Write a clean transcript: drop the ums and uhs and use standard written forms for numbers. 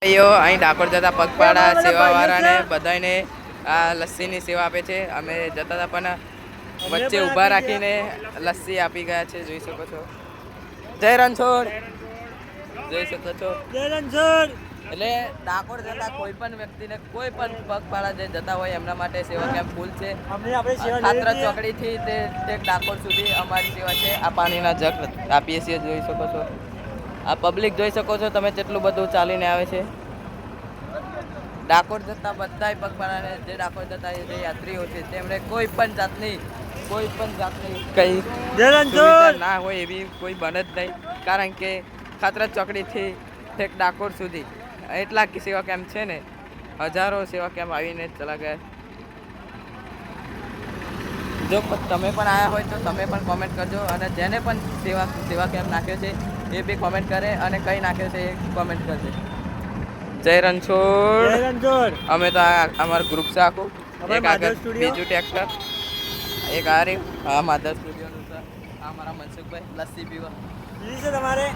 અહીં ડાકોર જતા પગપાળા સેવાવાળાને બધાને આ લસ્સીની સેવા આપે છે. અમે જતા હતા પણ વચ્ચે ઊભા રાખીને લસ્સી આપી ગયા છે. જોઈ શકો છો. જય રણછોડ. જોઈ શકો છો. જય રણછોડ. એટલે ડાકોર જતા કોઈ પણ વ્યક્તિને કોઈ પણ પગપાળા જે જતા હોય એમના માટે સેવા કેમ્પ ફૂલ છે. ખાતરા ચોકડીથી તે ડાકોર સુધી અમારી સેવા છે. આ પાણીના જગ આપીએ છીએ. જોઈ શકો છો. આ પબ્લિક જોઈ શકો છો તમે કેટલું બધું ચાલીને આવે છે. ડાકોર જતા બધાય પગપાળાને જે ડાકોર જતા જે યાત્રીઓ છે તેમને કોઈ પણ જાતની કઈ સુવિધા ના હોય એવી કોઈ બને જ નહીં. કારણ કે ખાતરા ચોકડીથી ઠેક ડાકોર સુધી એટલા સેવા કેમ્પ છે ને, હજારો સેવા કેમ્પ આવીને ચલા ગયા. જો તમે પણ આવ્યા હોય તો તમે પણ કોમેન્ટ કરજો, અને જેને પણ સેવા કેમ્પ નાખ્યો છે એ બી કોમેન્ટ કરે, અને કઈ નાખ્યો છે એ કોમેન્ટ કરજે. જય રણછોડ. અમે તો અમારું ગ્રુપ છે આખું. એક આગળ બીજું ટ્રેક્ટર, એક આ રહ્યું. હા, માધવ સ્ટુડિયોનું છે. આ મારા મનસુખભાઈ લસ્સી પીવા છે તમારે.